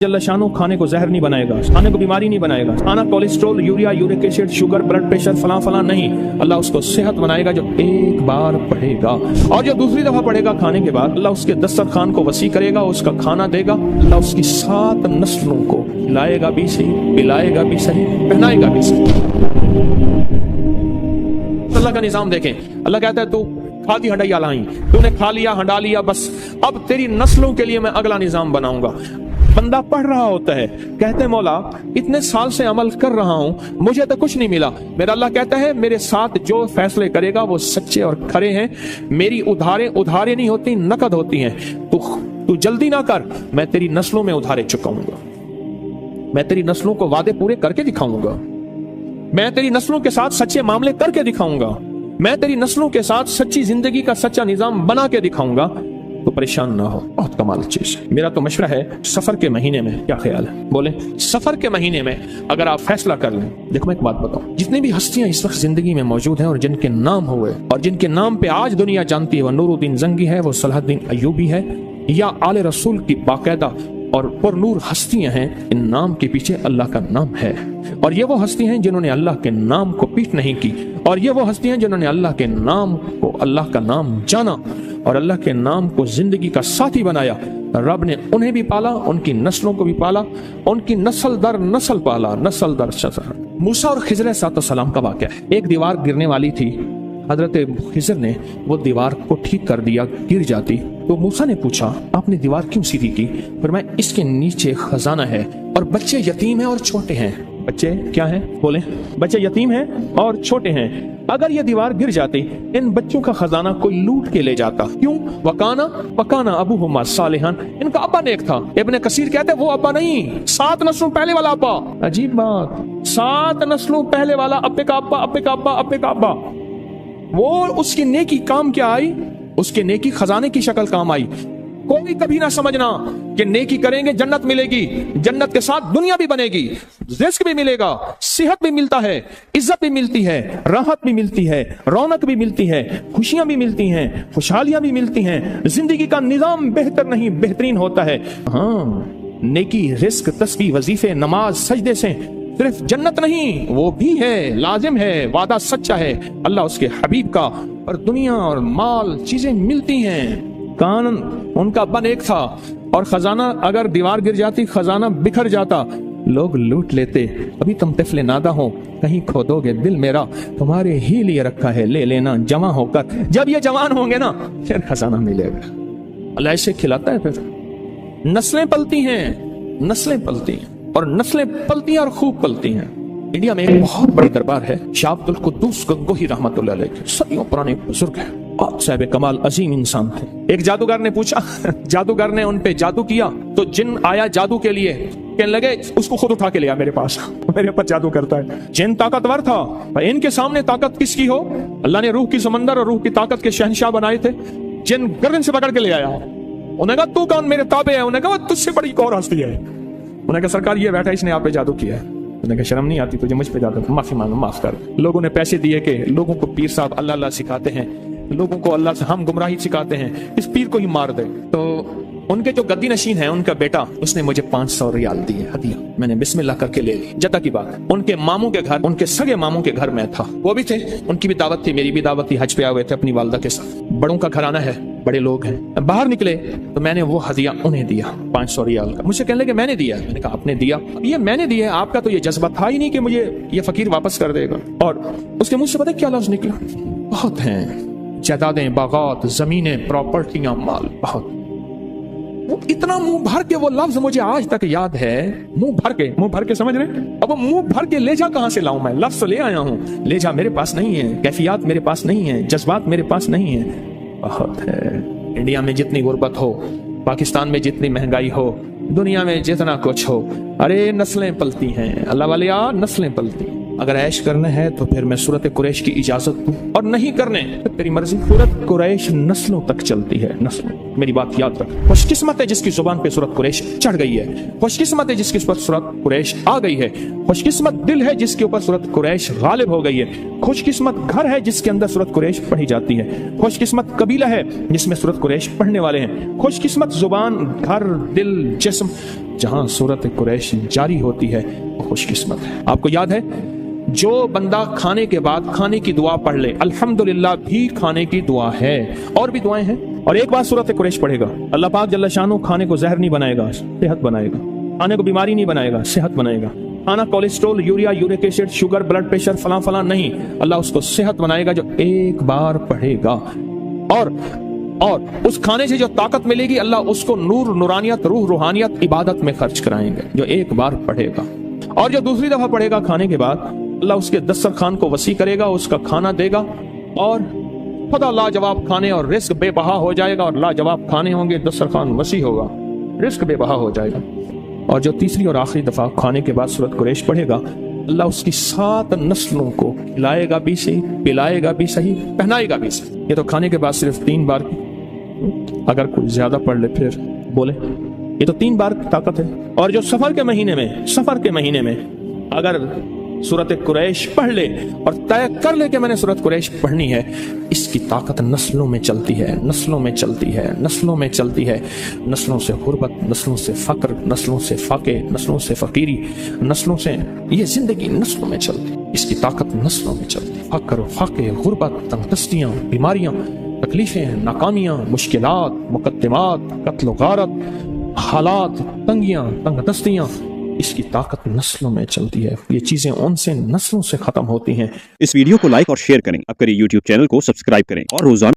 जल्ल शानो खाने को जहर नहीं बनाएगा, खाने को बीमारी नहीं बनाएगा। खाना cholesterol, urea, uric acid, sugar, blood pressure, फला फला नहीं। अल्लाह उसको सेहत बनाएगा जो एक बार पढ़ेगा, और जो दूसरी दफा पढ़ेगा खाने के बाद अल्लाह उसके दस्तरखान को वसी करेगा, उसका खाना देगा। अल्लाह उसकी 7 नस्लों को खिलाएगा भी सही, पिलाएगा भी सही, पहनाएगा भी सही। अल्लाह का निजाम देखें। अल्लाह कहता है तू खा दी हंडाई लाई, तूने खा लिया, हंडा लिया, बस अब तेरी नस्लों के लिए मैं अगला निजाम बनाऊंगा। बंदा पढ़ रहा होता है, कहते हैं मौला इतने साल से अमल कर रहा हूं, मुझे तो कुछ नहीं मिला। मेरा अल्लाह कहता है मेरे साथ जो फैसले करेगा वो सच्चे और खरे हैं। मेरी उधारे नहीं होती, नकद होती हैं। तू जल्दी ना कर, मैं तेरी नस्लों में उधारे चुकाऊंगा। मैं तेरी नस्लों को वादे पूरे करके दिखाऊंगा। मैं तेरी नस्लों के साथ सच्चे मामले करके दिखाऊंगा। मैं तेरी नस्लों के साथ सच्ची जिंदगी का सच्चा निजाम बना के दिखाऊंगा। तो परेशान ना हो, बहुत कमाल चीज है। मेरा तो मशवरा है सफर के महीने में, क्या ख्याल है? बोले सफर के महीने में अगर आप फैसला कर लें। देखो मैं एक बात बताऊं, जितनी भी हस्तियां इस वक्त जिंदगी में मौजूद हैं और जिनके नाम हुए और जिनके नाम पे आज दुनिया जानती है, वो नूरुद्दीन जंगी है, वो सलाहुद्दीन अय्यूबी है, या आले रसूल की बाकायदा और पुरनूर हस्तियां हैं। इन नाम के पीछे अल्लाह का नाम है, और ये वो हस्तियां हैं जिन्होंने अल्लाह के नाम को पीठ नहीं की, और ये वो हस्तियां हैं जिन्होंने अल्लाह के नाम को, अल्लाह का नाम जाना और अल्लाह के नाम को जिंदगी का साथी बनाया। रब ने उन्हें भी पाला, उनकी नस्लों को भी पाला, उनकी नस्ल दर नस्ल पाला, नस्ल दर नस्ल। मूसा और खिजर अलैहिस्सलाम का वाक़या है। एक दीवार गिरने वाली थी, हजरत खिजर ने वो दीवार को ठीक कर दिया, गिर जाती तो मूसा ने पूछा आपने दीवार क्यों सीधी की? फरमाया इसके नीचे खजाना है और बच्चे यतीम हैं और छोटे हैं। बच्चे क्या हैं? बोले बच्चे यतीम हैं और छोटे हैं। अगर ये दीवार गिर जाती, इन बच्चों का खजाना कोई लूट के ले जाता। क्यों? वकाना अबूहुमा सालिहान, इनका अब्बा नेक था। इब्ने कसीर कहते वो अब्बा नहीं, 7 नस्लों पहले वाला अब्बा। अजीब बात, 7 नस्लों पहले वाला अब्बे का अब्बा, अब्बे का अब्बा, अब्बे का अब्बा। वो उसकी नेकी काम क्या आई? उसके नेकी खजाने की शक्ल काम आई। कोई कभी ना समझना कि नेकी करेंगे जन्नत मिलेगी, जन्नत के साथ दुनिया भी बनेगी, रिस्क भी मिलेगा, सेहत भी मिलता है, इज्जत भी मिलती है, राहत भी मिलती है, रौनक भी मिलती है, खुशियां भी मिलती हैं, खुशहालियां भी मिलती हैं। जिंदगी का निजाम बेहतर नहीं बेहतरीन होता है। हाँ, नेकी, रिस्क, तस्बीह, वजीफे, नमाज, सजदे से सिर्फ जन्नत नहीं, वो भी है, लाजिम है, वादा सच्चा है अल्लाह उसके हबीब का। और दुनिया और माल चीजें मिलती हैं। कान उनका अब्बा नेक था, और खजाना अगर दीवार गिर जाती, खजाना बिखर जाता, लोग लूट लेते। अभी तुम तिफले नादा हो, कहीं खो दोगे दिल मेरा, तुम्हारे ही लिए रखा है, ले लेना जमा होकर। जब ये जवान होंगे ना, फिर खजाना मिलेगा। अल्लाह ऐसे खिलाता है। फिर नस्लें पलती हैं, नस्लें पलती हैं, और नस्लें पलती हैं और खूब पलती हैं। इंडिया में एक बहुत बड़ी दरबार है, शाह अब्दुल कुद्दूस गंगोही रहमतुल्लाह अलैह, सदियों पुराने बुजुर्ग है, बहुत साहिब कमाल अजीम इंसान थे। एक जादूगर ने पूछा, जादूगर ने उन पे जादू किया, तो जिन आया जादू के लिए, कहने लगे उसको खुद उठा के लिया मेरे पास, मेरे ऊपर जादू करता है। जिन ताकतवर था, इनके सामने ताकत किसकी हो? अल्लाह ने रूह की समंदर और रूह की ताकत के शहंशाह बनाए थे। जिन गर्दन से पकड़ के ले आया, उन्हें कहा तू कौन, मेरे ताबे है? उन्हें कहा तुझसे बड़ी कौन हस्ती है? उन्हें कहा सरकार ये बैठा, इसने आप पे जादू किया है। उन्हें कहा शर्म नहीं आती तुझे मुझ पे जादू? माफी मांगो, माफ कर। लोगों ने पैसे दिए कि लोगों को पीर साहब अल्लाह अल्लाह सिखाते हैं, लोगों को अल्लाह से हम गुमराही सिखाते हैं, इस पीर को ही मार दे। तो उनके जो गद्दी नशीन है, उनका बेटा, उसने मुझे 500 रियाल दिए हदिया। मैंने बिस्मिल्लाह करके ले ली। जता की बात, उनके मामू के घर, उनके सगे मामू के घर में था, वो भी थे, उनकी भी दावत थी, मेरी भी दावत थी। हज पे आए हुए थे अपनी वालदा के साथ। बड़ों का घराना है, बड़े लोग हैं। बाहर निकले तो मैंने वो हदिया उन्हें दिया, 500 रियाल का। मुझसे कहने लगे मैंने दिया। मैंने कहा आपने दिया? अब ये मैंने दिया, आपका तो ये जज्बा था ही नहीं कि मुझे ये फकीर वापस कर देगा। और उसके मुंह से पता क्या लफ्ज निकला? बहुत हैं, जायदादें, बागात, जमीनें, प्रॉपर्टियां, माल, बहुत। वो इतना मुंह भर के वो लफ्ज मुझे आज तक याद है। मुंह भर के समझ रहे? अब वो मुंह भर के ले जा कहां से लाऊं मैं? लफ्ज ले आया हूं, ले जा मेरे पास नहीं है, कैफियत मेरे पास नहीं है, जज्बात मेरे पास नहीं है। बहुत है। इंडिया में जितनी गुर्बत हो, पाकिस्तान में जितनी महंगाई हो, दुनिया में जितना कुछ हो, अरे नस्लें पलती हैं अल्लाह वाले यार, नस्लें पलती। अगर ऐश करना है तो फिर मैं सूरत कुरैश की इजाजत दूं, और नहीं करने तो तेरी मर्जी। सूरत कुरैश नस्लों तक चलती है, नस्लों। मेरी बात याद रख। खुशकिस्मत है जिसकी जुबान पे सूरत कुरैश चढ़ गई है, खुशकिस्मत है जिसके ऊपर सूरत कुरैश आ गई है, खुशकिस्मत दिल है जिसके ऊपर सूरत कुरैश गालिब हो गई है, खुशकिस्मत घर है जिसके अंदर सूरत कुरैश पढ़ी जाती है, खुशकिस्मत कबीला है जिसमें सूरत कुरैश पढ़ने वाले हैं, खुशकिस्मत जुबान, घर, दिल, जिस्म जहां सूरत कुरैश जारी होती है वो खुशकिस्मत है। आपको याद है, जो बंदा खाने के बाद खाने की दुआ पढ़ ले, अल्हम्दुलिल्लाह भी खाने की दुआ है, और भी दुआएं हैं। और एक बार सूरत कुरैश पढ़ेगा, अल्लाह पाक जल्ल शानो खाने को जहर नहीं बनाएगा, सेहत बनाएगा। खाने को बीमारी नहीं बनाएगा, सेहत बनाएगा। खाना cholesterol, urea, uric acid, sugar, blood pressure, फला फला नहीं, अल्लाह उसको सेहत बनाएगा जो एक बार पढ़ेगा। और उस खाने से जो ताकत मिलेगी, अल्लाह उसको नूर, नूरानियत, रूह, रूहानियत, इबादत में खर्च कराएंगे जो एक बार पढ़ेगा। और जो दूसरी दफा पढ़ेगा खाने के बाद, अल्लाह उसके दस्तरखान को वसी करेगा, उसका खाना देगा, और खुदा लाजवाब खाने और रिस्क बेबहा हो जाएगा। और लाजवाब खाने होंगे, दस्तरखान वसी होगा, रिस्क बेबहा हो जाएगा। और जो तीसरी और आखिरी दफा खाने के बाद सूरत कुरैश पढ़ेगा, अल्लाह उसकी 7 नस्लों को खिलाएगा भी सही, पिलाएगा भी सही, पहनाएगा भी सही। ये तो खाने के बाद सिर्फ 3 बार, अगर कोई ज्यादा पढ़ ले फिर बोले, ये तो 3 बार की ताकत है। और जो सफर के महीने में अगर सूरत कुरैश पढ़ ले और तय कर ले कि मैंने सूरत कुरैश पढ़नी है, इसकी ताकत नस्लों में चलती है, नस्लों में चलती है, नस्लों में चलती है। नस्लों से गुर्बत, नस्लों से फक्र, नस्लों से फाके, नस्लों से फकीरी, नस्लों से ये जिंदगी नस्लों में चलती, इसकी ताकत नस्लों में चलती। फक्र, फाके, गुर्बत, तंगदस्तियां, बीमारियां, तकलीफें, नाकामियां, मुश्किलात, मुकद्दमात, कत्ल गारत, हालात, तंगियां, तंगदस्तियां, इसकी ताकत नस्लों में चलती है। ये चीजें उनसे नस्लों से खत्म होती हैं। इस वीडियो को लाइक और शेयर करें। अब करिए YouTube चैनल को सब्सक्राइब करें और रोजाना